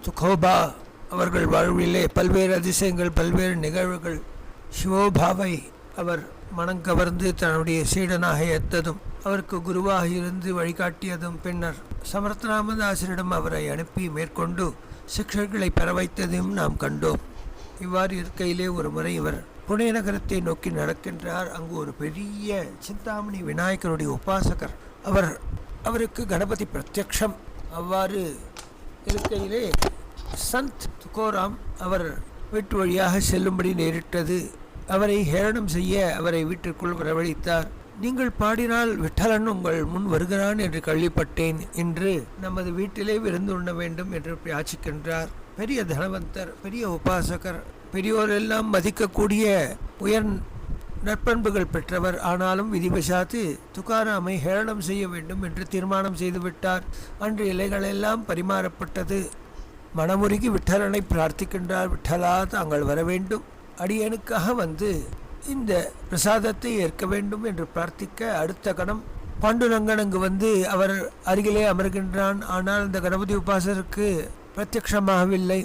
துகோபா அவர்கள் வாழ்விலே பல்வேறு அதிசயங்கள், பல்வேறு நிகழ்வுகள், சிவோபாவை அவர் மனங்கவர்ந்து தன்னுடைய சீடனாக ஏற்றதும், அவருக்கு குருவாக இருந்து வழிகாட்டியதும், பின்னர் சமர்த்தராமதாசரிடம் அவரை அனுப்பி மேற்கொண்டு சிக்ஷைகளை பெற வைத்ததையும் நாம் கண்டோம். இவ்வாறு இருக்கையிலே ஒரு முறை இவர் புனே நகரத்தை நோக்கி நடக்கின்றார். அங்கு ஒரு பெரிய சிந்தாமணி விநாயகருடைய உபாசகர், அவருக்கு கணபதி பிரத்யக்ஷம். அவ்வாறு இருக்கையிலே சந்த் துகோராம் அவர் வீட்டு வழியாக செல்லும்படி நேரிட்டது. அவரை ஹேளனம் செய்ய அவரை வீட்டிற்குள் வரவழைத்தார். நீங்கள் பாடினால் விட்டலன் உங்கள் முன் வருகிறான் என்று கேள்விப்பட்டேன். இன்று நமது வீட்டிலே விருந்து உண்ண வேண்டும் என்று யாச்சிக்கின்றார். பெரிய தனவந்தர், பெரிய உபாசகர், பெரியோரெல்லாம் மதிக்கக்கூடிய உயர் நற்பண்புகள் பெற்றவர். ஆனாலும் விதிவசாத்து துகாராமை ஹேளனம் செய்ய வேண்டும் என்று தீர்மானம் செய்துவிட்டார். அன்று இலைகளெல்லாம் பரிமாறப்பட்டது. மனமுருகி விட்டலனை பிரார்த்திக்கின்றார். விட்டலா, தாங்கள் வர வேண்டும், அடியனுக்காக வந்து இந்த பிரசாதத்தை ஏற்க வேண்டும் என்று பிரார்த்திக்க, அடுத்த கணம் பாண்டுரங்கன் அங்கு வந்து அவர் அருகிலே அமர்கின்றான். ஆனால் அந்த கணபதி உபாசருக்கு பிரத்யக்ஷமாகவில்லை.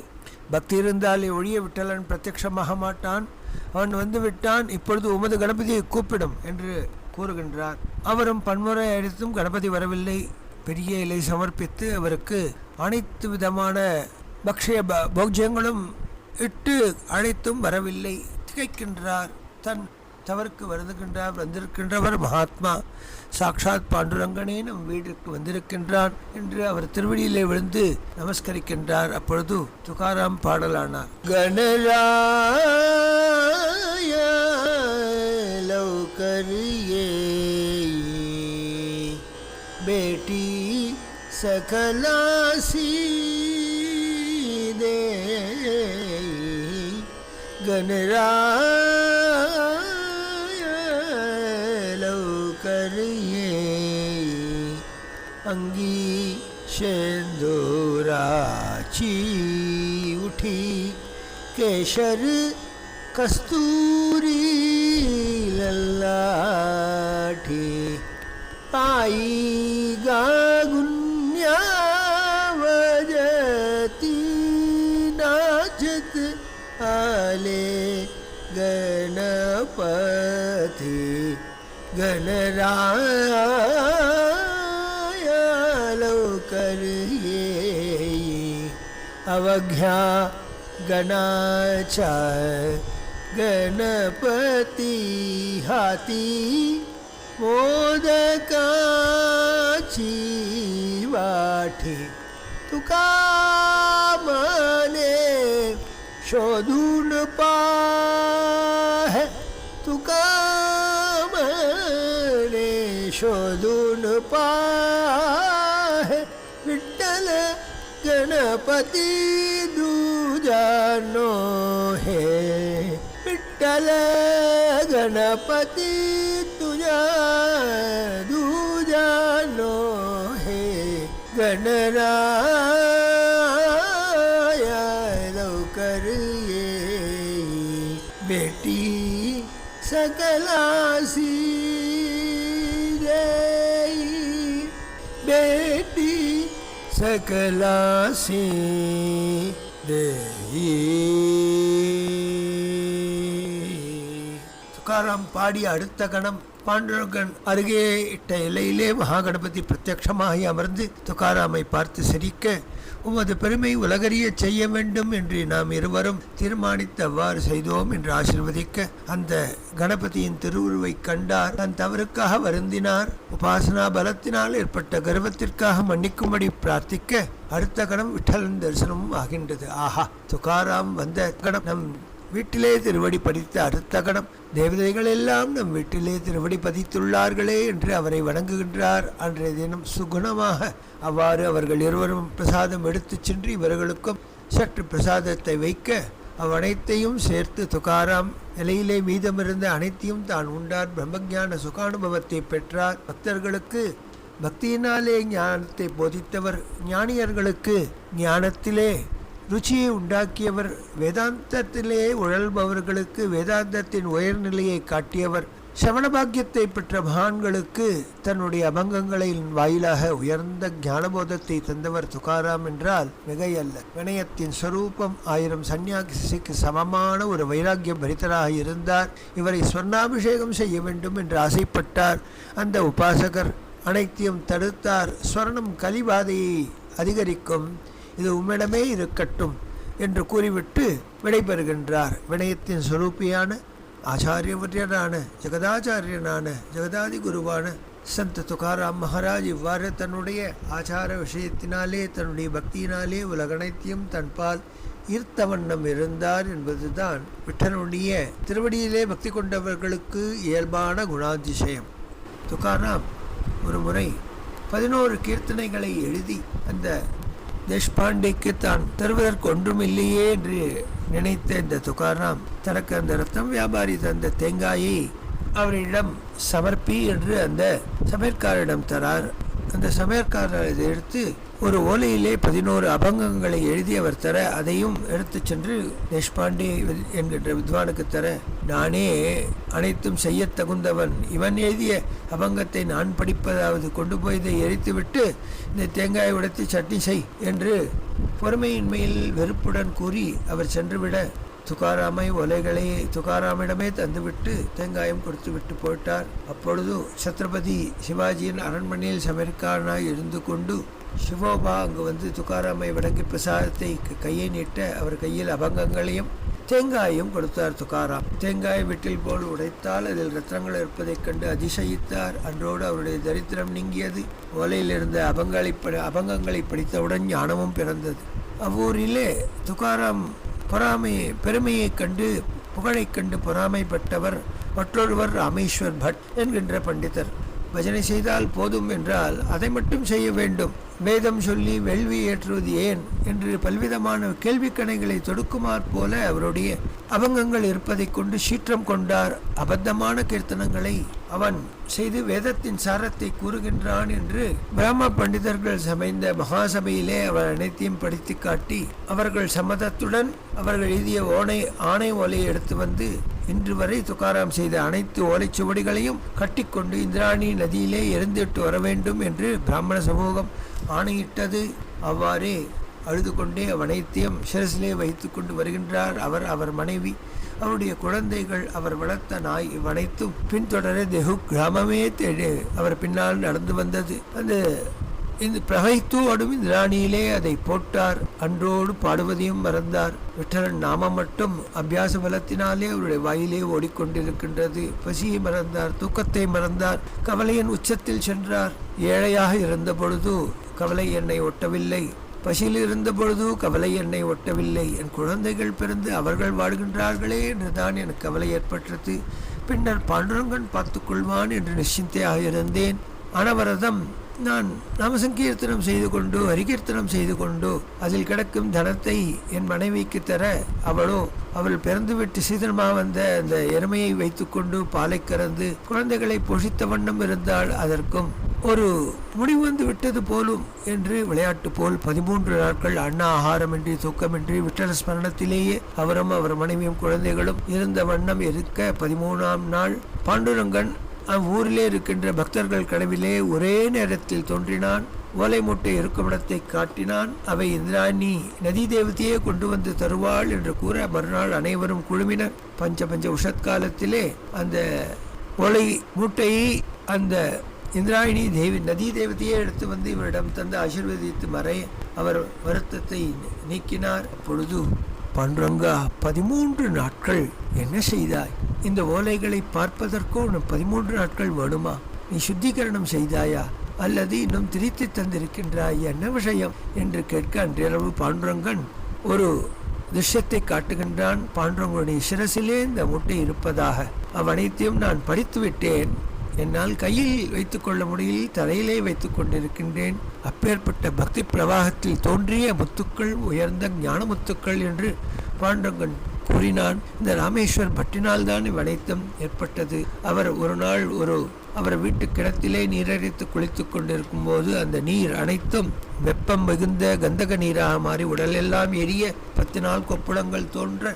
பக்தி இருந்தாலே ஒழிய விட்டலன் பிரத்யக்ஷமாக மாட்டான். அவன் வந்து விட்டான், இப்பொழுது உமது கணபதியை கூப்பிடும் என்று கூறுகின்றார். அவரும் பன்முறை அழைத்தும் கணபதி வரவில்லை. பெரிய இலை சமர்ப்பித்து அவருக்கு அனைத்து விதமான பக்ஷய போக்ஜங்களும் இட்டு அழைத்தும் வரவில்லை. திகைக்கின்றார். தன் தவறுக்கு வருதுகின்றார். வந்திருக்கின்றவர் மகாத்மா சாக்ஷாத் பாண்டுரங்கனே நம் வீட்டிற்கு வந்திருக்கின்றான் என்று அவர் திருவடியிலே விழுந்து நமஸ்கரிக்கின்றார். அப்பொழுது துகாராம் பாடலானார். கணராய லௌகரியே बेटी सकलासी दे गणराय लौकरिये अंगी शेंदूराची उठी केशर कस्तूरी लल्लाठी आई गागुन्यावजती नाचत आले गणपति गणराय लौकरिये अवघ्या गणाचा गणपति हाती मोदकाची वाटी तुका मने शोधून पाहे तुका मने शोधून पाहे विठ्ठल गणपती दूजानो हे विठ्ठल गणपती दूजानो हे गणराय लौकरिये बेटी सकलासी दे बेटी सकलासी दे. துகாராம் பாடிய அடுத்த கணம் பாண்டுரங்கன் அருகே இட்ட இலையிலே மகாகணபதி பிரத்யட்சமாகி அமர்ந்து துகாராமை பார்த்து சிரிக்க, உமது பெருமை உலகறிய செய்ய வேண்டும் என்று நாம் இருவரும் தீர்மானித்து அவ்வாறு செய்தோம் என்று ஆசீர்வதிக்க, அந்த கணபதியின் திருவுருவை கண்டார். தன் தவறுக்காக வருந்தினார். உபாசனா பலத்தினால் ஏற்பட்ட கர்வத்திற்காக மன்னிக்கும்படி பிரார்த்திக்க, அடுத்த கணம் விட்டலன் தரிசனமும் ஆகின்றது. ஆஹா, துகாராம் வந்த கணம் நம் வீட்டிலே திருவடி பதித்த அடுத்த கணம் தேவதைகள் எல்லாம் நம் வீட்டிலே திருவடி பதித்துள்ளார்களே என்று அவரை வணங்குகின்றார். அன்றைய தினம் சுகுணமாக அவ்வாறு அவர்கள் இருவரும் பிரசாதம் எடுத்துச் சென்று இவர்களுக்கும் சற்று பிரசாதத்தை வைக்க, அவ்வனைத்தையும் சேர்த்து துகாராம் இலையிலே மீதமிருந்த அனைத்தையும் தான் உண்டார். பிரம்மஞான சுகானுபவத்தை பெற்றார். பக்தர்களுக்கு பக்தியினாலே ஞானத்தை போதித்தவர், ஞானியர்களுக்கு ஞானத்திலே ருச்சியை உண்டாக்கியவர், வேதாந்தத்திலே உழல்பவர்களுக்கு வேதாந்தத்தின் உயர்நிலையை காட்டியவர், சமணபாக்கியத்தை பெற்ற மகான்களுக்கு தன்னுடைய அபங்கங்களின் வாயிலாக உயர்ந்த ஞானபோதத்தை தந்தவர் துகாராம் என்றால் மிகையல்ல. வினயத்தின் ஸ்வரூபம் 1000 சந்நியாசிக்கு சமமான ஒரு வைராக்கியம் பரித்தராக இருந்தார். இவரை ஸ்வர்ணாபிஷேகம் செய்ய வேண்டும் என்று ஆசைப்பட்டார். அந்த உபாசகர் அனைத்தையும் தடுத்தார். ஸ்வர்ணம் கலிபாதையை அதிகரிக்கும், இது உம்மிடமே இருக்கட்டும் என்று கூறிவிட்டு விடைபெறுகின்றார். வினயத்தின் ஸ்வரூபியான ஆச்சாரியவரியரான ஜெகதாச்சாரியனான ஜெகதாதி குருவான சந்த் துகாராம் மகாராஜ் இவ்வாறு தன்னுடைய ஆச்சார விஷயத்தினாலே தன்னுடைய பக்தியினாலே உலகனைத்தையும் தன்பால் ஈர்த்த வண்ணம் இருந்தார் என்பதுதான் விட்டனுடைய திருவடியிலே பக்தி கொண்டவர்களுக்கு இயல்பான குணாதிசயம். துகாராம் ஒரு முறை 11 கீர்த்தனைகளை எழுதி அந்த தேஷ்பாண்டேக்கு தான் தருவதற்கு ஒன்றுமில்லையே என்று நினைத்த இந்த துகாராம் தனக்கு அந்த ரத்தம் வியாபாரி தந்த தேங்காயை அவரிடம் சமர்ப்பி என்று அந்த சமையற்காரரிடம் தரார். அந்த சமையற்காரர் இதை எடுத்து ஒரு ஓலையிலே 11 அபங்கங்களை எழுதி அவர் தர, அதையும் எடுத்து சென்று தேஷ்பாண்டே என்கின்ற வித்வானுக்கு தர, நானே அனைத்தும் செய்ய தகுந்தவன், இவன் எழுதிய அபங்கத்தை நான் படிப்பதாவது, கொண்டு போய் இதை எரித்துவிட்டு இந்த தேங்காயை உடைத்து சட்னி செய் என்று பொறுமையின்மையில் வெறுப்புடன் கூறி அவர் சென்றுவிட துகாராமை ஓலைகளை துகாராமிடமே தந்துவிட்டு தேங்காயம் கொடுத்து விட்டு போயிட்டார். அப்பொழுது சத்ரபதி சிவாஜியின் அரண்மனையில் சமையற்காரனாய் இருந்து கொண்டு சிவோபா அங்கு வந்து துகாராமை வணங்கி பிரசாதத்தை கையை நீட்ட அவர் கையில் அபங்கங்களையும் தேங்காயும் கொடுத்தார். துகாராம் தேங்காய் வீட்டில் போல் உடைத்தால் அதில் ரத்னங்கள் இருப்பதைக் கண்டு அதிசயித்தார். அன்றோடு அவருடைய தரித்திரம் நீங்கியது. ஓலையில் இருந்த அபங்கங்களை படித்தவுடன் ஞானமும் பிறந்தது. அவ்வூரிலே துகாராம் பெருமையை கண்டு புகழை கண்டு பொறாமைப்பட்டவர் மற்றொருவர் ராமேஸ்வர் பட் என்கின்ற பண்டிதர். பஜனை செய்தால் போதும் என்றால் அதை மட்டும் செய்ய வேண்டும், வேதம் சொல்லி வேள்வி ஏற்றுவது ஏன் என்று பல்விதமான கேள்விக்கணைகளை தொடுக்குமாற் போல அவருடைய அபங்கங்கள் இருப்பதை கொண்டு சீற்றம் கொண்டார். அபத்தமான கீர்த்தனங்களை அவன் செய்து வேதத்தின் சாரத்தை கூறுகின்றான் என்று பிராம பண்டிதர்கள் சமைந்த மகாசபையிலே அவர் அனைத்தையும் படித்து காட்டி அவர்கள் சம்மதத்துடன் அவர்கள் எழுதிய ஆணை ஓலையை எடுத்து வந்து இன்று வரை துகாராம் செய்த அனைத்து ஓலைச்சுவடிகளையும் கட்டிக்கொண்டு இந்திராணி நதியிலே எரிந்துவிட்டு வர வேண்டும் என்று பிராமண சமூகம் ஆணையிட்டது. அவ்வாறே அழுது கொண்டே அனைத்தையும் சிரசிலே வைத்து கொண்டு வருகின்றார். அவர் மனைவி, அவருடைய குழந்தைகள், அவர் வளர்த்த நாய் இவ்வனைத்தும் பின்தொடர தெஹு கிராமமே தேடி அவர் பின்னால் நடந்து வந்தது. அந்த இந்த பிரகைத்தோடும் இந்திராணியிலே அதை போட்டார். அன்றோடு பாடுவதையும் மறந்தார். விட்டலன் நாமம் மட்டும் அபியாச பலத்தினாலே அவருடைய வாயிலே ஓடிக்கொண்டிருக்கின்றது. பசியை மறந்தார், தூக்கத்தை மறந்தார், கவலையின் உச்சத்தில் சென்றார். ஏழையாக இருந்த பொழுது கவலை என்னை ஒட்டவில்லை, பசியில் இருந்த பொழுது கவலை என்னை ஒட்டவில்லை, என் குழந்தைகள் பிறந்து அவர்கள் வாழ்கின்றார்களே என்றுதான் எனக்கு கவலை ஏற்பட்டது. பின்னர் பாண்டுரங்கன் பார்த்து கொள்வான் என்று நிச்சயத்தையாக இருந்தேன். அனவரதம் நான் நாமசங்கீர்த்தனம் செய்து கொண்டு ஹரிகீர்த்தனம் செய்து கொண்டு அதில் கிடக்கும் தனத்தை என் மனைவிக்கு தர, அவள் பிறந்துவிட்டு சீதனமாக வந்த அந்த எருமையை வைத்துக்கொண்டு பாலை கறந்து குழந்தைகளை பொழித்த வண்ணம் இருந்தால் அதற்கும் ஒரு முடிவு வந்து விட்டது போலும் என்று விளையாட்டு போல் 13 நாட்கள் அண்ணா ஆகாரமின்றி தூக்கமின்றி விட்டல ஸ்மரணத்திலேயே அவரும் அவர் மனைவியும் குழந்தைகளும் இருந்த வண்ணம் இருக்க 13ஆம் நாள் பாண்டுரங்கன் அவ்வூரிலே இருக்கின்ற பக்தர்கள் கனவிலே ஒரே நேரத்தில் தோன்றினான். ஓலை மூட்டை இருக்கும் இடத்தை காட்டினான். அவை இந்திராணி நதி தேவதையே கொண்டு வந்து தருவாள் என்று கூற மறுநாள் அனைவரும் குழுமினர். பஞ்ச உஷத்காலத்திலே அந்த ஓலை மூட்டையை அந்த இந்திராயணி நதி தேவதையே எடுத்து வந்து இவரிடம் தந்து ஆசீர்வதித்து மறைய அவர் வருத்தத்தை நீக்கினார். அப்பொழுது பாண்டுரங்கா, 13 நாட்கள் என்ன செய்தாய்? இந்த ஓலைகளை பார்ப்பதற்கோ உனக்கு 13 நாட்கள் வேணுமா? நீ சுத்திகரணம் செய்தாயா அல்லது இன்னும் திரித்து தந்திருக்கின்றாய்? என்ன விஷயம் என்று கேட்க அன்றிரவு பாண்டுரங்கன் ஒரு திருஷ்யத்தை காட்டுகின்றான். பாண்டுரங்கனுடைய சிரசிலே இந்த மூட்டை இருப்பதாக. அவ்வனைத்தையும் நான் படித்து விட்டேன். என்னால் கையில் வைத்துக் கொள்ள முடியல, தலையிலே வைத்துக் கொண்டிருக்கின்றேன். அப்பேற்பட்ட பக்தி பிரவாகத்தில் தோன்றிய முத்துக்கள் உயர்ந்த ஞான முத்துக்கள் என்று பாண்டுரங்கன் கூறினான். இந்த ராமேஸ்வர் பட்டினால் தான் இவ்வனைத்தும் ஏற்பட்டது. அவர் ஒரு நாள் அவர் வீட்டு கிணத்திலே நீரடித்து குளித்துக் கொண்டிருக்கும் போது அந்த நீர் அனைத்தும் வெப்பம் மிகுந்த கந்தக நீராக மாறி உடலெல்லாம் எரிய 10 நாள் கொப்புளங்கள் தோன்ற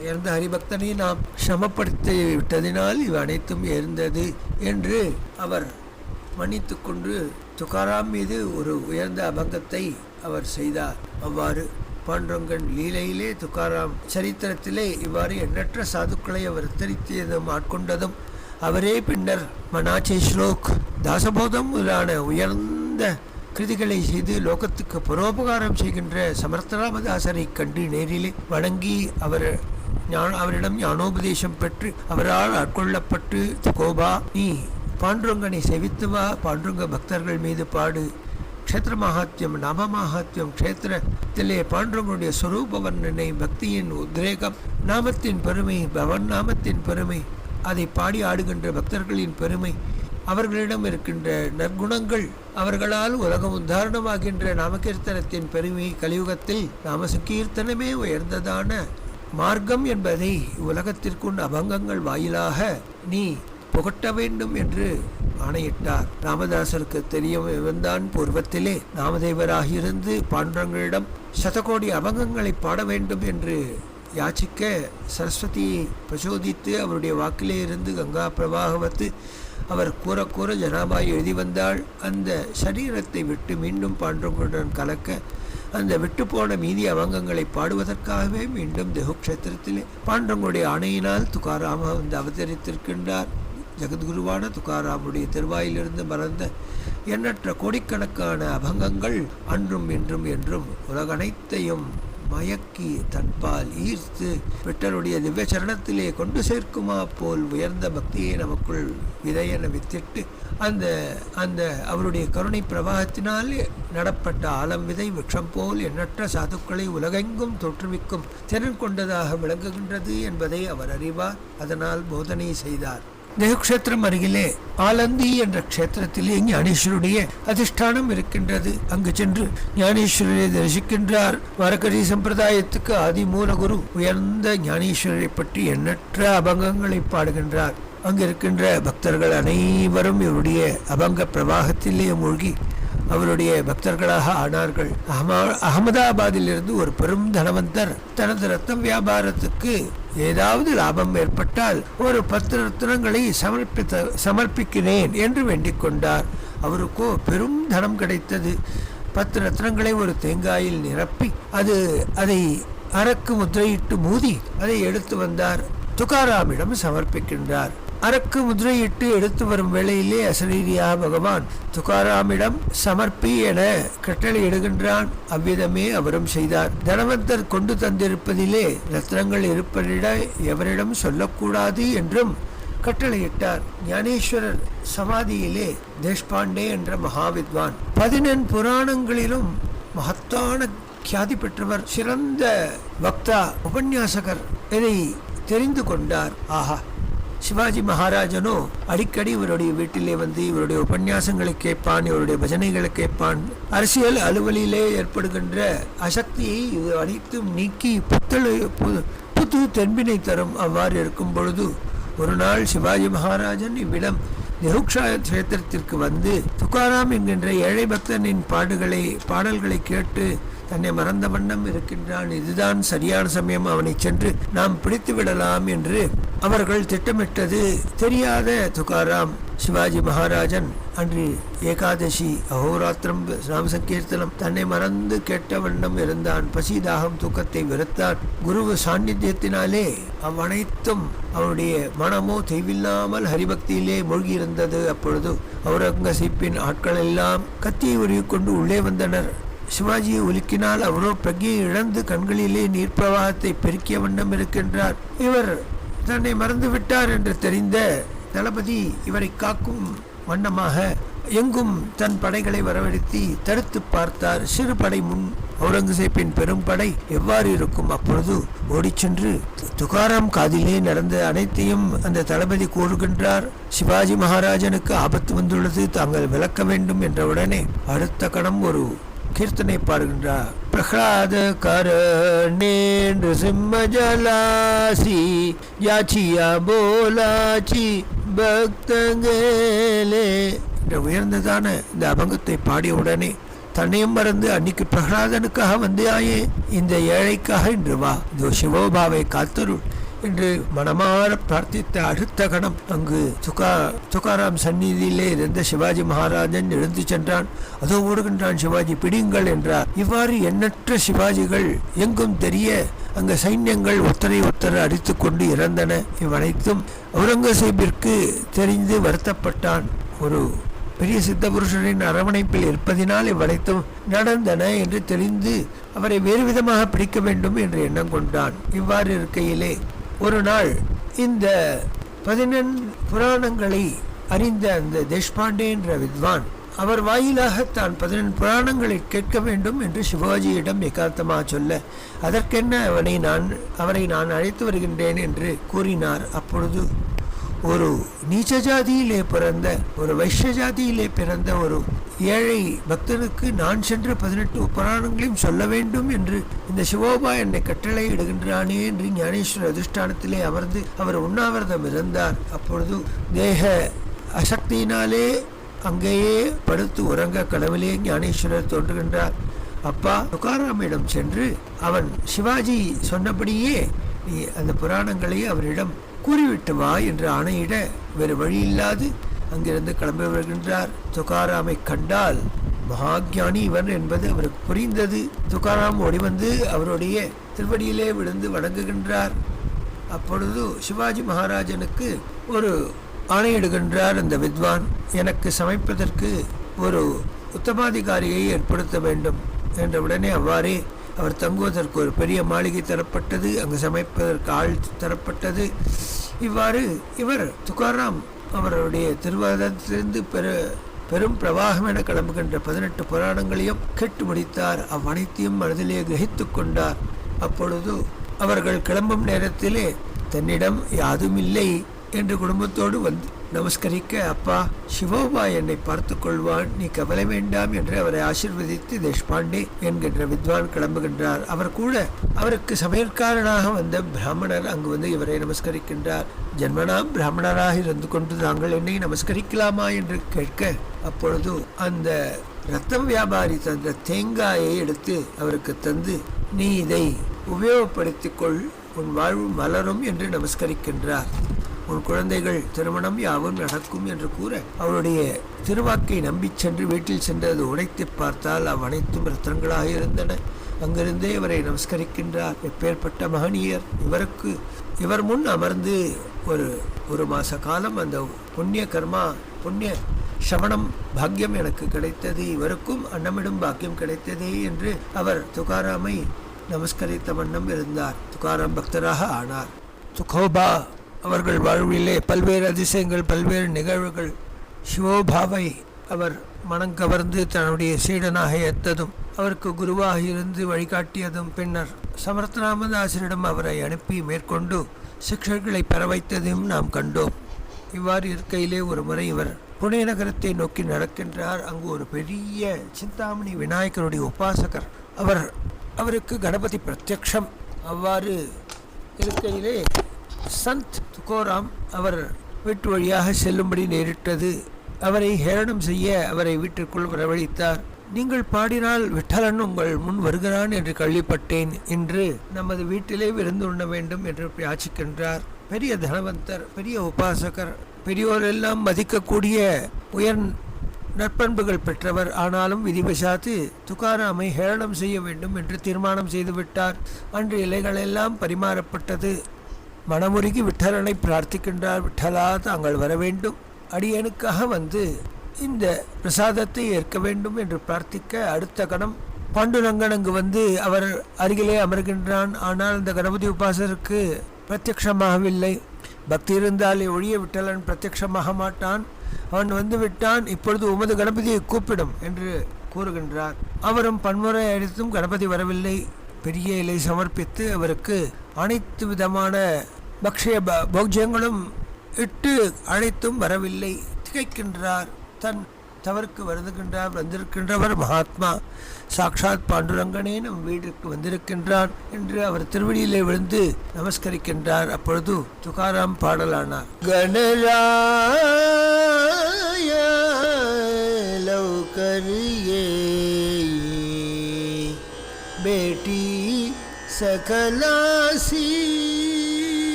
உயர்ந்த ஹரிபக்தனை நாம் சமப்படுத்தி விட்டதினால் இவை அனைத்தும் ஏர்ந்தது என்று அவர் மன்னித்து கொண்டு துகாராம் மீது ஒரு உயர்ந்த அபங்கத்தை அவர் செய்தார். அவ்வாறு பாண்டுரங்கன் லீலையிலே துகாராம் சரித்திரத்திலே இவ்வாறு எண்ணற்ற சாதுக்களை அவர் உத்தரித்ததும் ஆட்கொண்டதும் அவரே பின்னர் மனாச்சை ஸ்லோக் தாசபோதம் முதலான உயர்ந்த கிருதிகளை செய்து லோகத்துக்கு பரோபகாரம் செய்கின்ற சமர்த்தராமதாசரை கண்டு நேரிலே வணங்கி அவரிடம் ஞானோபதேசம் பெற்று அவரால் ஆட்கொள்ளப்பட்டு கோபா நீ பாண்டுரங்கனை செவித்து வா, பாண்டுரங்க பக்தர்கள் மீது பாடு, க்ஷேத்திர மகாத்யம் நாம மகாத்யம், க்ஷேத்திரத்திலே பாண்டுரங்கனுடைய ஸ்வரூப வர்ணனை, பக்தியின் உத்ரேகம், நாமத்தின் பெருமை, பவன் நாமத்தின் பெருமை, அதை பாடி ஆடுகின்ற பக்தர்களின் பெருமை, அவர்களிடம் இருக்கின்ற நற்குணங்கள், அவர்களால் உலகம் உத்தாரணமாகின்ற நாமகீர்த்தனத்தின் பெருமை, கலியுகத்தில் நாம சங்கீர்த்தனமே உயர்ந்ததான மார்க்கம் என்பதை உலகத்திற்குள் அபங்கங்கள் வாயிலாக நீ புகட்ட வேண்டும் என்று ஆணையிட்டார். ராமதாசருக்கு தெரியும் இவன்தான் பூர்வத்திலே நாமதேவராகியிருந்து பாண்டுரங்களிடம் சதகோடி அபங்கங்களை பாட வேண்டும் என்று யாச்சிக்க சரஸ்வதியை பிரச்சோதித்து அவருடைய வாக்கிலே இருந்து கங்கா பிரவாகவத்து அவர் கூற கூற ஜனாபாய் எழுதி வந்தாள். அந்த சரீரத்தை விட்டு மீண்டும் பாண்டுரங்களுடன் கலக்க அந்த விட்டு போன மீதி அபங்கங்களை பாடுவதற்காகவே மீண்டும் தேகுக்ஷேத்திரத்திலே பாண்டுரங்களுடைய ஆணையினால் துகாராம வந்து அவதரித்திருக்கின்றார். ஜெகத்குருவான துகாராமுடைய திருவாயிலிருந்து மறந்த எண்ணற்ற கோடிக்கணக்கான அபங்கங்கள் அன்றும் இன்றும் என்றும் உலகனைத்தையும் மயக்கி தன்பால் ஈர்த்து விட்டருடைய திவ்ய சரணத்திலே கொண்டு சேர்க்குமா போல் உயர்ந்த பக்தியை நமக்குள் விதையென வித்திட்டு அந்த அந்த அவருடைய கருணை பிரவாகத்தினாலே நடப்பட்ட ஆலம் விதை விக்ஷம் போல் எண்ணற்ற சாதுக்களை உலகெங்கும் தோற்றுவிக்கும் திறன் கொண்டதாக விளங்குகின்றது என்பதை அவர் அறிவார். அதனால் போதனை செய்தார். தேகுக்ஷேத்திரம் அருகிலே ஆலந்தி என்ற க்ஷேத்திரத்திலே ஞானேஸ்வருடைய அதிஷ்டானம் இருக்கின்றது. அங்கு சென்று ஞானேஸ்வரரை தரிசிக்கின்றார். வாரகரி சம்பிரதாயத்துக்கு ஆதி மூலகுரு உயர்ந்த ஞானேஸ்வரரை பற்றி எண்ணற்ற அபங்கங்களை பாடுகின்றார். அங்கு இருக்கின்ற பக்தர்கள் அனைவரும் இவருடைய அபங்க பிரவாகத்திலே மூழ்கி அவருடைய பக்தர்களாக ஆனார்கள். அகமதாபாத்திலிருந்து ஒரு பெரும் தனவந்தர் தனது ரத்தம் வியாபாரத்துக்கு ஏதாவது லாபம் ஏற்பட்டால் ஒரு 10 ரத்னங்களை சமர்ப்பிக்கிறேன் என்று வேண்டிக் கொண்டார். அவருக்கோ பெரும் தனம் கிடைத்தது. 10 ரத்னங்களை ஒரு தேங்காயில் நிரப்பி அதை அரக்கு முத்திரையிட்டு மூதி அதை எடுத்து வந்தார். துகாராமிடம் சமர்ப்பிக்கின்றார். அரக்கு முதிரையிட்டு எடுத்து வரும் வேளையிலே அசரீரியா பகவான் துகாராமிடம் சமர்ப்பி என கட்டளை இடுகின்றான். அவ்விதமே அவரும் செய்தார். தனவந்தர் கொண்டு தந்திருப்பதிலே ரத்னங்கள் இருப்பதிட எவரிடம் சொல்லக்கூடாது என்றும் கட்டளையிட்டார். ஞானேஸ்வரர் சமாதியிலே தேஷ்பாண்டே என்ற மகாவித்வான் 14 புராணங்களிலும் மகத்தான கியாதி பெற்றவர், சிறந்த வக்தா, உபன்யாசகர், இதை தெரிந்து கொண்டார். ஆஹா, சிவாஜி மகாராஜனோ அடிக்கடி இவருடைய வீட்டிலே வந்து இவருடைய உபன்யாசங்களை கேட்பான், இவருடைய பஜனைகளை கேட்பான். அரசியல் அலுவலிலே ஏற்படுகின்ற அசக்தியை இது அனைத்தும் நீக்கி புது தென்பினை தரும். அவ்வாறு இருக்கும் பொழுது ஒரு நாள் சிவாஜி மகாராஜன் இவ்விடம் தேகுக்ஷேத்திரத்திற்கு வந்து துகாராம் என்கின்ற ஏழை பக்தனின் பாடல்களை கேட்டு தன்னை மறந்த வண்ணம் இருக்கின்றான். இதுதான் சரியான சமயம், அவனை சென்று நாம் பிடித்து விடலாம் என்று அவர்கள் திட்டமிட்டது தெரியாத துகாராம் சிவாஜி மகாராஜன் அன்று ஏகாதசி அஹோராத்திரம் ராம சங்கீர்த்தனம் தன்னை மறந்து கேட்ட வண்ணம் இருந்தான். பசிதாகம் தூக்கத்தை வெறுத்தான். குரு சாநித்தியத்தினாலே அவ்வனைத்தும் அவனுடைய மனமோ தெய்வில்லாமல் ஹரிபக்தியிலே மூழ்கியிருந்தது. அப்பொழுது அவுரங்கசீப்பின் ஆட்கள் எல்லாம் கத்தியை உருவிக்கொண்டு உள்ளே வந்தனர். சிவாஜியை ஒலிக்கினால் அவரோ பிரக்ஞையை இழந்து கண்களிலே நீர் பிரவாகத்தை பெருக்கிய வண்ணம் இருக்கின்றார். இவர் தன்னை மறந்துவிட்டார் என்று தெரிந்த தளபதி இவரை காக்கும் வண்ணமாக எங்கும் தன் படைகளை வரவழைத்து தடுத்து பார்த்தார். சிறு படை முன் அவுரங்கசீப்பின் பெரும் படை எவ்வாறு இருக்கும்? அப்பொழுது ஓடிச் சென்று துகாராம் காதிலே நடந்த அனைத்தையும் அந்த தளபதி கூறுகின்றார். சிவாஜி மகாராஜனுக்கு ஆபத்து வந்துள்ளது, தாங்கள் விளக்க வேண்டும் என்றவுடனே அடுத்த கணம் ஒரு கீர்த்தனை பாடுகின்றார். பிரஹ்லாத கரணேன்று சிம்ம ஜலாசி யாச்சியா போலாச்சி பக்தங்களே என்ற உயர்ந்ததான இந்த அபங்கத்தை பாடிய உடனே தன்னையும் மறந்து அன்னைக்கு பிரகலாதனுக்காக வந்தாயே, இந்த ஏழைக்காக இன்று வா, இந்த சிவோபாவை காத்தருள் என்று மனமாற பிரார்த்தித்த அடுத்த கணம் அங்கு துகாராம் சந்நிதியிலே இருந்த சிவாஜி மகாராஜன் எழுந்து சென்றான். அதோ ஓடுகின்றான் சிவாஜி, பிடியுங்கள் என்றார். இவ்வாறு எண்ணற்ற சிவாஜிகள் எங்கும் தெரிய அங்கு சைன்யங்கள் ஒத்தரை அடித்து கொண்டு இறந்தன. இவ்வனைத்தும் அவுரங்கசீபிற்கு தெரிந்து வருத்தப்பட்டான். ஒரு பெரிய சித்த புருஷனின் அரவணைப்பில் இருப்பதினால் இவ்வனைத்தும் நடந்தன என்று தெரிந்து அவரை வேறு விதமாக பிடிக்க வேண்டும் என்று எண்ணம் கொண்டான். இவ்வாறு இருக்கையிலே ஒரு நாள் இந்த 14 புராணங்களை அறிந்த அந்த தேஷ்பாண்டே என்ற வித்வான் அவர் வாயிலாக தான் 14 புராணங்களை கேட்க வேண்டும் என்று சிவாஜியிடம் ஏகாந்தமாக சொல்ல, அதற்கென்ன அவரை நான் அழைத்து வருகின்றேன் என்று கூறினார். அப்பொழுது ஒரு நீச்ச ஜாதியிலே பிறந்த, ஒரு வைஷ்ய ஜாதியிலே பிறந்த ஒரு ஏழை பக்தனுக்கு நான் சென்ற 18 புராணங்களையும் சொல்ல வேண்டும் என்று இந்த சிவோபா என்னை கட்டளை இடுகின்றானே என்று ஞானேஸ்வர அதிஷ்டானத்திலே அமர்ந்து அவர் உண்ணாவிரதம் இருந்தார். அப்பொழுது தேக அசக்தியினாலே அங்கேயே படுத்து உறங்க கனவிலே ஞானேஸ்வரர் தோன்றுகின்றார். அப்பா, துகாராமிடம் சென்று அவன் சிவாஜி சொன்னபடியே நீ அந்த புராணங்களை அவரிடம் கூறிவிட்டு வா என்று ஆணையிட வேறு வழியில்லாது அங்கிருந்து கிளம்பி வருகின்றார். துகாராமை கண்டால் மகாஜானி இவன் என்பது அவருக்கு புரிந்தது. துகாராம் ஓடி வந்து அவருடைய திருவடியிலே விழுந்து வணங்குகின்றார். அப்பொழுது சிவாஜி மகாராஜனுக்கு ஒரு ஆணையிடுகின்றார் அந்த வித்வான், எனக்கு சமைப்பதற்கு ஒரு உத்தமாதிகாரியை ஏற்படுத்த வேண்டும் என்ற உடனே அவ்வாறே அவர் தங்குவதற்கு ஒரு பெரிய மாளிகை தரப்பட்டது. அங்கு சமைப்பதற்கு ஆள் தரப்பட்டது. இவ்வாறு இவர் துகாராம் அவருடைய திருவாதத்திலிருந்து பெரும் பிரவாகம் என கிளம்புகின்ற 18 புராணங்களையும் கேட்டு முடித்தார். அவ்வனைத்தையும் மனதிலே கிரகித்து கொண்டார். அப்பொழுது அவர்கள் கிளம்பும் நேரத்திலே தன்னிடம் யாதுமில்லை என்று குடும்பத்தோடு வந்து நமஸ்கரிக்க, அப்பா, சிவோபா என்னை பார்த்து கொள்வான், நீ கவலை வேண்டாம் என்று அவரை ஆசீர்வதித்து தேஷ்பாண்டே என்கின்ற வித்வான் கிளம்புகின்றார். அவர் கூட அவருக்கு சமையற்காரனாக வந்த பிராமணர் அங்கு வந்து இவரை நமஸ்கரிக்கின்றார். ஜென்மனாம் பிராமணராக இருந்து கொண்டு தாங்கள் என்னை நமஸ்கரிக்கலாமா என்று கேட்க, அப்பொழுது அந்த ரத்தம் வியாபாரி தந்த தேங்காயை எடுத்து அவருக்கு தந்து, நீ இதை உபயோகப்படுத்திக் கொள், உன் வாழ்வு மலரும் என்று நமஸ்கரிக்கின்றார். உன் குழந்தைகள் திருமணம் யாவும் நடக்கும் என்று கூற அவருடைய திருவாக்கை நம்பி சென்று வீட்டில் சென்று அது உடைத்து பார்த்தால் அவ்வனைத்தும் ரத்தங்களாக இருந்தன. அங்கிருந்தே இவரை நமஸ்கரிக்கின்றார். எப்பேற்பட்ட மகனியர்! இவர் முன் அமர்ந்து ஒரு மாச காலம் அந்த புண்ணிய சவணம் பாக்கியம் எனக்கு கிடைத்தது, இவருக்கும் அன்னமிடும் பாக்கியம் கிடைத்ததே என்று அவர் துகாராமை நமஸ்கரித்த வண்ணம் இருந்தார். துகாராம் பக்தராக ஆனார். துகோபா அவர்கள் வாழ்விலே பல்வேறு அதிசயங்கள், பல்வேறு நிகழ்வுகள், சிவோபாவை அவர் மனம் கவர்ந்து தன்னுடைய சீடனாக ஏற்றதும், அவருக்கு குருவாக இருந்து வழிகாட்டியதும், பின்னர் சமர்த்தராமதாசரிடம் அவரை அனுப்பி மேற்கொண்டு சிக்ஷைகளை பெற வைத்ததையும் நாம் கண்டோம். இவ்வாறு இருக்கையிலே ஒரு முறை இவர் புனே நகரத்தை நோக்கி நடக்கின்றார். அங்கு ஒரு பெரிய சிந்தாமணி விநாயகருடைய உபாசகர், அவருக்கு கணபதி பிரத்யக்ஷம். அவ்வாறு இருக்கையிலே சந்த் துகோராம் அவர் வீட்டு வழியாக செல்லும்படி நேரிட்டது. அவரை ஹேளனம் செய்ய அவரை வீட்டிற்குள் வரவழைத்தார். நீங்கள் பாடினால் விட்டலன் உங்கள் முன் வருகிறான் என்று கேள்விப்பட்டேன், இன்று நமது வீட்டிலே விருந்து உண்ண வேண்டும் என்று யாச்சிக்கின்றார். பெரிய தனவந்தர், பெரிய உபாசகர், பெரியோரெல்லாம் மதிக்கக்கூடிய உயர் நற்பண்புகள் பெற்றவர். ஆனாலும் விதிவசாத்து துகாராமை ஹேளனம் செய்ய வேண்டும் என்று தீர்மானம் செய்துவிட்டார். அன்று இலைகளெல்லாம் பரிமாறப்பட்டது. மனமுருகி விட்டலனை பிரார்த்திக்கின்றார். விட்டலா, தாங்கள் வர வேண்டும், அடியனுக்காக வந்து இந்த பிரசாதத்தை ஏற்க வேண்டும் என்று பிரார்த்திக்க, அடுத்த கணம் பாண்டுரங்கன் அங்கு வந்து அவர் அருகிலே அமர்கின்றான். ஆனால் அந்த கணபதி உபாசருக்கு பிரத்யக்ஷமாகவில்லை. பக்தி இருந்தாலே ஒழிய விட்டலன் பிரத்யக்ஷமாக மாட்டான். அவன் வந்து விட்டான், இப்பொழுது உமது கணபதியை கூப்பிடும் என்று கூறுகின்றார். அவரும் பன்முறை அழைத்தும் கணபதி வரவில்லை. பெரிய இலை சமர்ப்பித்து அவருக்கு அனைத்து விதமான பக்ஷய போக்ஜங்களும் இட்டு அழைத்தும் வரவில்லை. திகைக்கின்றார். தன் தவறுக்கு வந்திருக்கின்றவர் மகாத்மா சாக்ஷாத் பாண்டுரங்கனே நம் வீட்டிற்கு வந்திருக்கின்றான் என்று அவர் திருவடியிலே விழுந்து நமஸ்கரிக்கின்றார். அப்பொழுது துகாராம் பாடலானார். கணராய லௌகரியே बेटी सकलासी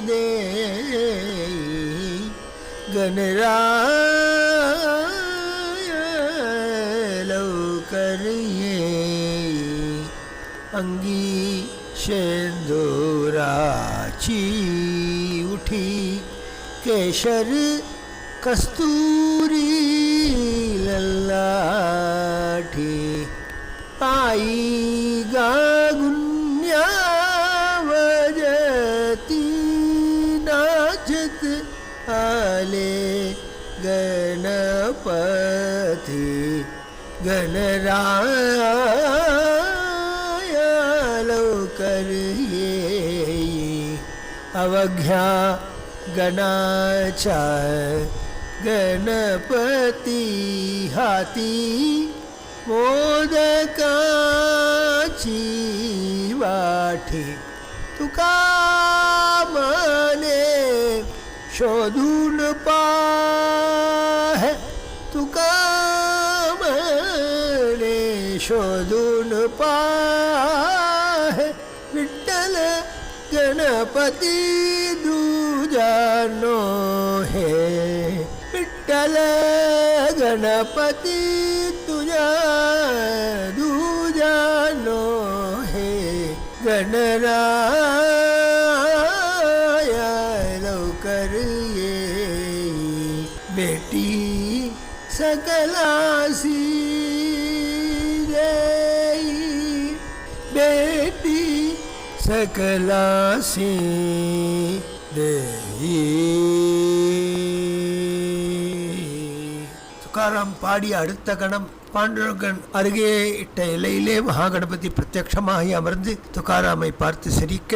दे गणराय लवकर ये अंगी शेंदुराची उठी केशर कस्तूरी ललाठी आई गागुन्यावजती नाचत आले गणपती गणराय लवकर येई अवघ्या गणाचा गणपती हाती मोदकाची वाटी तुका मने शोधून पाहे तुका मने शोधून पाहे विठ्ठल गणपती दुजानो हे विठ्ठल गणपती तुझा दुजानो हे गणराय लवकर येई बेटी सकलासी देई बेटी सकलासी देई. துக்காராம் பாடிய அடுத்த கணம் பாண்டுரங்கன் அருகே இட்ட இலையிலே மகாகணபதி பிரத்யட்சமாகி அமர்ந்து துக்காராமை பார்த்து சிரிக்க,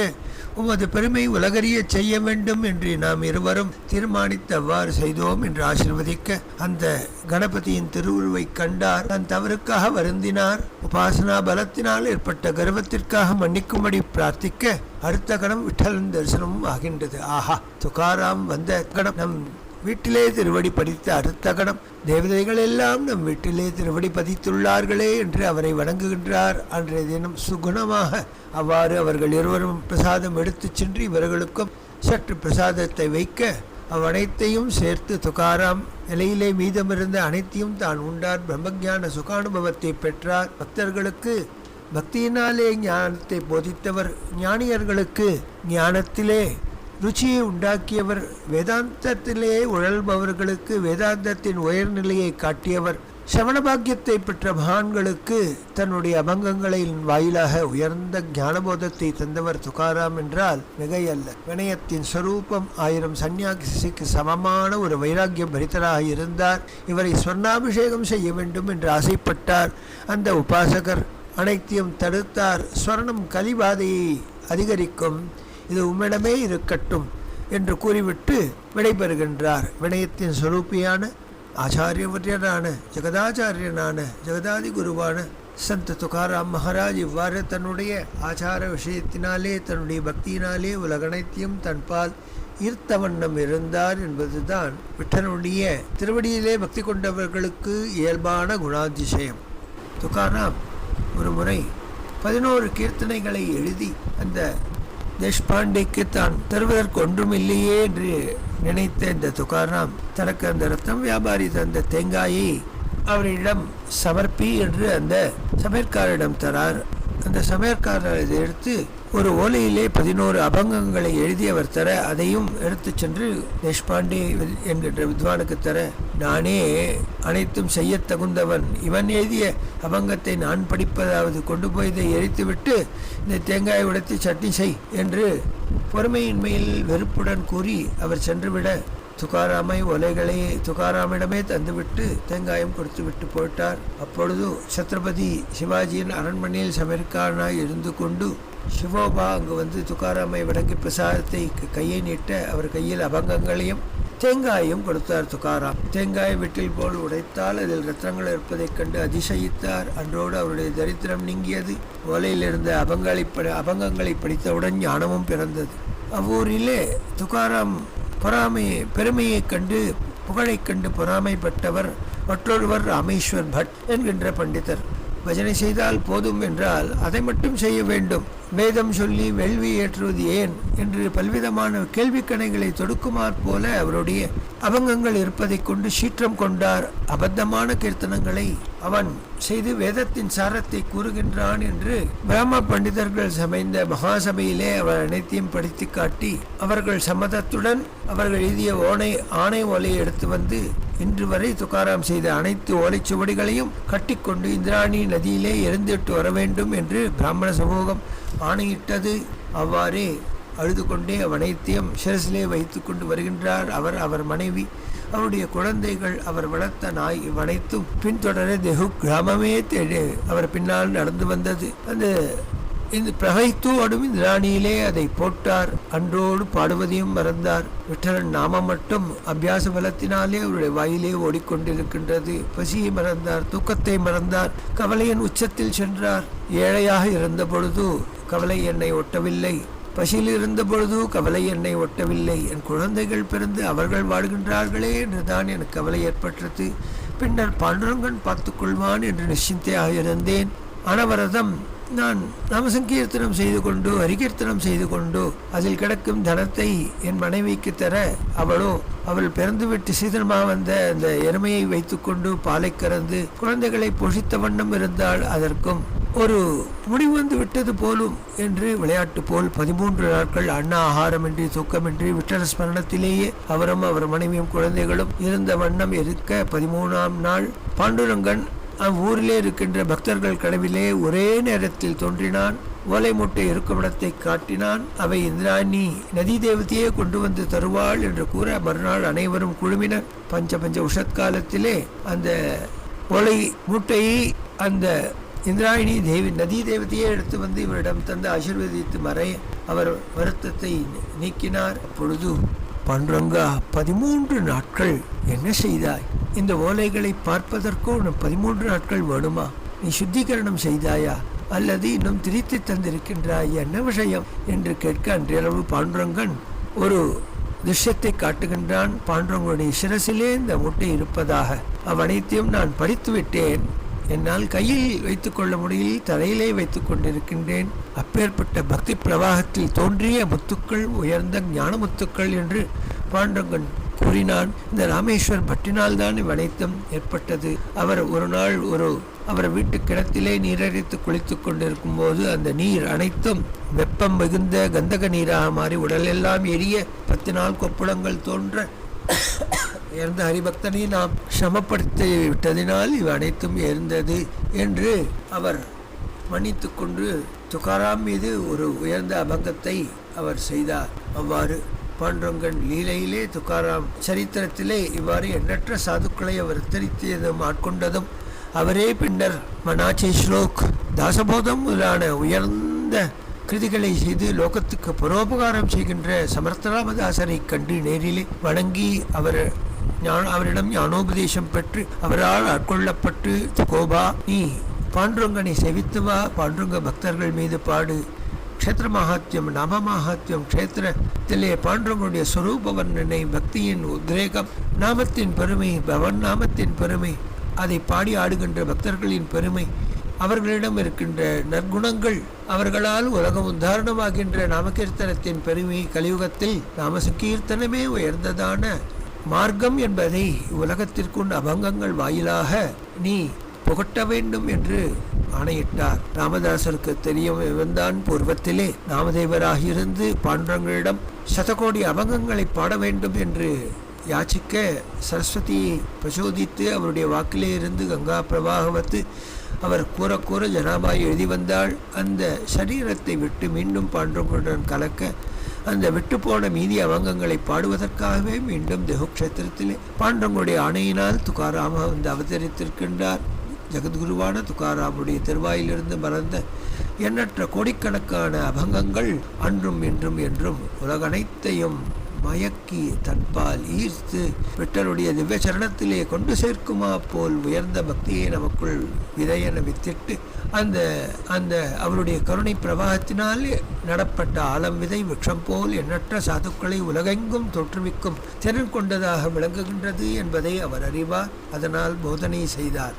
உமது பெருமை உலகறிய செய்ய வேண்டும் என்று நாம் இருவரும் தீர்மானித்து அவ்வாறு செய்தோம் என்று ஆசீர்வதிக்க, அந்த கணபதியின் திருவுருவை கண்டார். தன் தவறுக்காக வருந்தினார். உபாசனா பலத்தினால் ஏற்பட்ட கர்வத்திற்காக மன்னிக்கும்படி பிரார்த்திக்க, அடுத்த கணம் விட்டலன் தரிசனமும் ஆகின்றது. ஆஹா, துக்காராம் வந்த கணம் நம் வீட்டிலே திருவடி பதித்த அடுத்த கணம் தேவதைகள் எல்லாம் நம் வீட்டிலே திருவடி பதித்துள்ளார்களே என்று அவரை வணங்குகின்றார். அன்றைய தினம் சுகுணமாக அவ்வாறு அவர்கள் இருவரும் பிரசாதம் எடுத்துச் சென்று இவர்களுக்கும் சற்று பிரசாதத்தை வைக்க, அவ்வனைத்தையும் சேர்த்து துக்காராம் இலையிலே மீதமிருந்த அனைத்தையும் தான் உண்டார். பிரம்மஞான சுகானுபவத்தை பெற்றார். பக்தர்களுக்கு பக்தியினாலே ஞானத்தை போதித்தவர், ஞானியர்களுக்கு ஞானத்திலே ருச்சியை உண்டாக்கியவர், வேதாந்தத்திலே உழல்பவர்களுக்கு வேதாந்தத்தின் உயர்நிலையை காட்டியவர், சவணபாக்கியத்தை பெற்ற மகான்களுக்கு தன்னுடைய அபங்கங்களின் வாயிலாக உயர்ந்த ஞானபோதத்தை தந்தவர் துக்காராம் என்றால் மிகையல்ல. வினயத்தின் ஸ்வரூபம் 1000 சந்நியாசிக்கு சமமான ஒரு வைராக்கியம் பரித்தராக இருந்தார். இவரை ஸ்வர்ணாபிஷேகம் செய்ய வேண்டும் என்று ஆசைப்பட்டார். அந்த உபாசகர் அனைத்தையும் தடுத்தார். ஸ்வர்ணம் கலிபாதையை அதிகரிக்கும், இது உம்மிடமே இருக்கட்டும் என்று கூறிவிட்டு விடைபெறுகின்றார். வினயத்தின் ஸ்வரூபியான ஆச்சாரியவரியனான ஜெகதாச்சாரியனான ஜெகதாதி குருவான சந்த துக்காராம் மகாராஜ் இவ்வாறு தன்னுடைய ஆச்சார விஷயத்தினாலே தன்னுடைய பக்தியினாலே உலகனைத்தையும் தன்பால் ஈர்த்த வண்ணம் இருந்தார் என்பதுதான் விட்டனுடைய திருவடியிலே பக்தி கொண்டவர்களுக்கு இயல்பான குணாதிசயம். துக்காராம் ஒரு முறை 11 கீர்த்தனைகளை எழுதி அந்த தேஷ்பாண்டேக்கு தான் தருவதற்கு ஒன்றுமில்லையே என்று நினைத்த இந்த துக்காராம் தனக்கு அந்த ரத்தம் வியாபாரி தந்த தேங்காயை அவரிடம் சமர்ப்பி என்று அந்த சமையற்காரரிடம் தரார். அந்த சமையற்காரர் இதை எடுத்து ஒரு ஓலையிலே 11 அபங்கங்களை எழுதி அவர் தர, அதையும் எடுத்து சென்று தேஷ்பாண்டே என்கின்ற வித்வானுக்கு தர, நானே அனைத்தும் செய்ய தகுந்தவன், இவன் எழுதிய அபங்கத்தை நான் படிப்பதாவது, கொண்டு போய் இதை எரித்துவிட்டு இந்த தேங்காயை உடைத்து சட்னி செய் என்று பொறுமையின்மையில் வெறுப்புடன் கூறி அவர் சென்றுவிட, துக்காராமை ஓலைகளை துக்காராமிடமே தந்துவிட்டு தேங்காயம் கொடுத்து விட்டு போயிட்டார். அப்பொழுது சத்ரபதி சிவாஜியின் அரண்மனையில் சமையற்காரனாய் இருந்து கொண்டு சிவோபா அங்கு வந்து துக்காராமை வணங்கி பிரசாதத்தை கையை நீட்ட அவர் கையில் அபங்கங்களையும் தேங்காயும் கொடுத்தார். துக்காராம் தேங்காய் வீட்டில் போல் உடைத்தால் அதில் ரத்னங்கள் இருப்பதைக் கண்டு அதிசயித்தார். அன்றோடு அவருடைய தரித்திரம் நீங்கியது. ஓலையில் இருந்த அபங்கங்களை படித்தவுடன் ஞானமும் பிறந்தது. அவ்வூரிலே துக்காராம் பெருமையை கண்டு புகழை கண்டு பொறாமைப்பட்டவர் மற்றொருவர் ராமேஸ்வர் பட் என்கின்ற பண்டிதர். பஜனை செய்தால் போதும் என்றால் அதை மட்டும் செய்ய வேண்டும். வேதம் சொல்லி வேள்வி ஏற்றுவது ஏன் என்று பல்விதமான கேள்விக்கணைகளை தொடுக்குமாற் போல அவருடைய அபங்கங்கள் இருப்பதை கொண்டு சீற்றம் கொண்டார். அபத்தமான கீர்த்தனங்களை அவன் செய்து வேதத்தின் சாரத்தை கூறுகின்றான் என்று பிராம பண்டிதர்கள் சமைந்த மகாசபையிலே அவர் அனைத்தையும் படித்து காட்டி அவர்கள் சம்மதத்துடன் அவர்கள் எழுதிய ஆணை ஓலையை எடுத்து வந்து இன்று வரை துக்காராம் செய்த அனைத்து ஓலைச்சுவடிகளையும் கட்டிக்கொண்டு இந்திராணி நதியிலே எரிந்துவிட்டு வர வேண்டும் என்று பிராமண சமூகம் ஆணையிட்டது. அவ்வாறே அழுது கொண்டே அனைத்தையும் சிரசிலே வைத்து கொண்டு வருகின்றார். அவர் மனைவி, அவருடைய குழந்தைகள், அவர் வளர்த்த நாய் இவனைத்தும் பின்தொடர தெஹு கிராமமே தேடி அவர் பின்னால் நடந்து வந்தது. இந்த பிரகைத்து ஆடும் இந்திராணியிலே அதை போட்டார். அன்றோடு பாடுவதையும் மறந்தார். விட்டலன் நாமம் மட்டும் அபியாச பலத்தினாலே அவருடைய வாயிலே ஓடிக்கொண்டிருக்கின்றது. பசியை மறந்தார், தூக்கத்தை மறந்தார், கவலையின் உச்சத்தில் சென்றார். ஏழையாக இருந்த பொழுது கவலை என்னை ஒட்டவில்லை, பசியில் இருந்த பொழுது கவலை என்னை ஒட்டவில்லை, என் குழந்தைகள் பிறந்து அவர்கள் வாழ்கின்றார்களே என்றுதான் எனக்கு கவலை ஏற்பட்டது. பின்னர் பாண்டுரங்கன் பார்த்துக் கொள்வான் என்று நிச்சயத்தையாக இருந்தேன். அனவரதம் நான் நாமசங்கீர்த்தனம் செய்து கொண்டு ஹரிகீர்த்தனம் செய்து கொண்டு அதில் கிடக்கும் தனத்தை என் மனைவிக்கு தர அவள் பிறந்துவிட்டு சீதனமாக வந்த அந்த எருமையை வைத்துக்கொண்டு பாலை கறந்து குழந்தைகளை பொழித்த வண்ணம் இருந்தால் அதற்கும் ஒரு முடிவு வந்து விட்டது போலும் என்று விளையாட்டு போல் 13 நாட்கள் அண்ணா ஆகாரமின்றி தூக்கமின்றி விட்டல ஸ்மரணத்திலேயே அவரும் அவர் மனைவியும் குழந்தைகளும் இருந்த வண்ணம் இருக்க 13ஆம் நாள் பாண்டுரங்கன் அவ்வூரிலே இருக்கின்ற பக்தர்கள் கனவிலே ஒரே நேரத்தில் தோன்றினான். ஓலை மூட்டை இருக்கும் இடத்தை காட்டினான். அவை இந்திராணி நதி தேவதையே கொண்டு வந்து தருவாள் என்று கூற மறுநாள் அனைவரும் குழுமினர். பஞ்ச உஷத்காலத்திலே அந்த ஓலை மூட்டையை அந்த இந்திராயணி நதி தேவதையே எடுத்து வந்து இவரிடம் தந்து ஆசீர்வதித்து மறைய அவர் வருத்தத்தை நீக்கினார். அப்பொழுது பாண்டுரங்கா, 13 நாட்கள் என்ன செய்தாய்? இந்த ஓலைகளை பார்ப்பதற்கோ 13 நாட்கள் வேணுமா? நீ சுத்திகரணம் செய்தாயா அல்லது இன்னும் திரித்து தந்திருக்கின்றாய்? என்ன விஷயம் என்று கேட்க அன்றையளவு பாண்டுரங்கன் ஒரு திருஷ்யத்தை காட்டுகின்றான். பாண்டுரங்கனுடைய சிரசிலே இந்த மூட்டை இருப்பதாக அவ்வனைத்தையும் நான் படித்து விட்டேன். என்னால் கையில் வைத்துக் கொள்ள முடியல, தலையிலே வைத்துக் கொண்டிருக்கின்றேன். அப்பேற்பட்ட பக்தி பிரவாகத்தில் தோன்றிய முத்துக்கள் உயர்ந்த ஞான முத்துக்கள் என்று பாண்டுரங்கன் கூறினான். இந்த ராமேஸ்வர் பட்டினால் தான் இவ்வனைத்தும் ஏற்பட்டது. அவர் ஒரு நாள் அவர் வீட்டு கிணத்திலே நீரடித்து குளித்துக் கொண்டிருக்கும் போது அந்த நீர் அனைத்தும் வெப்பம் மிகுந்த கந்தக நீராக மாறி உடலெல்லாம் எரிய 10 நாள் கொப்புளங்கள் தோன்ற உயர்ந்த ஹரிபக்தனை நாம் சமப்படுத்தி விட்டதினால் இவ் அனைத்தும் இருந்தது என்று அவர் மன்னித்து கொண்டு துக்காராம் மீது ஒரு உயர்ந்த அபங்கத்தை அவர் செய்தார். அவ்வாறு பாண்டுரங்கன் லீலையிலே துக்காராம் சரித்திரத்திலே இவ்வாறு எண்ணற்ற சாதுக்களை அவர் உத்தரித்ததும் ஆட்கொண்டதும் அவரே பின்னர் மனாச்சி ஸ்லோக், தாசபோதம் முதலான உயர்ந்த கிருதிகளை செய்து லோகத்துக்கு பரோபகாரம் செய்கின்ற சமர்த்தராமதாசரை கண்டு நேரிலே வணங்கி அவரிடம் ஞானோபதேசம் பெற்று அவரால் ஆட்கொள்ளப்பட்டு, கோபா, நீ பாண்டுரங்கனை செவித்து வா, பாண்டுரங்க பக்தர்கள் மீது பாடு, க்ஷேத்திர மகாத்மியம், நாம மகாத்மியம், க்ஷேத்திரத்திலே பாண்டுரங்கனுடைய ஸ்வரூப வர்ணனை, பக்தியின் உத்ரேகம், நாமத்தின் பெருமை, பவன் நாமத்தின் பெருமை, அதை பாடி ஆடுகின்ற பக்தர்களின் பெருமை, அவர்களிடம் இருக்கின்ற நற்குணங்கள், அவர்களால் உலகம் உத்தாரணமாகின்ற நாமகீர்த்தனத்தின் பெருமை, கலியுகத்தில் நாமசங்கீர்த்தனமே உயர்ந்ததான மார்க்கம் என்பதை உலகத்திற்குண்டு அபங்கங்கள் வாயிலாக நீ புகட்ட வேண்டும் என்று ஆணையிட்டார். ராமதாசருக்கு தெரியும், இவன்தான் பூர்வத்திலே நாமதேவராகியிருந்து பாண்டுரங்களிடம் சதகோடி அபங்கங்களை பாட வேண்டும் என்று யாச்சிக்க சரஸ்வதியை பிரச்சோதித்து அவருடைய வாக்கிலே இருந்து கங்கா பிரவாகவத்து அவர் கூற ஜனாபாய் எழுதி வந்தாள். அந்த சரீரத்தை விட்டு மீண்டும் பாண்டுரங்களுடன் கலக்க அந்த விட்டு போன மீதி அவங்கங்களை பாடுவதற்காகவே மீண்டும் தேகுக்ஷேத்திரத்திலே பாண்டவங்களுடைய ஆணையினால் துக்காராம வந்து அவதரித்திருக்கின்றார். ஜெகத்குருவான துக்காராமுடைய திருவாயிலிருந்து மறந்த எண்ணற்ற கோடிக்கணக்கான அபங்கங்கள் அன்றும் இன்றும் என்றும் உலகனைத்தையும் மயக்கி தன்பால் ஈர்த்து விட்டலுடைய திவ்ய சரணத்திலே கொண்டு சேர்க்குமா போல் உயர்ந்த பக்தியை நமக்குள் விதையென வித்திட்டு அந்த அவருடைய கருணை பிரவாகத்தினால் நடப்பட்ட ஆலம் விதை விக்ஷம் போல் எண்ணற்ற சாதுக்களை உலகெங்கும் தோற்றுவிக்கும் திறன் கொண்டதாக விளங்குகின்றது என்பதை அவர் அறிவார். அதனால் போதனை செய்தார்.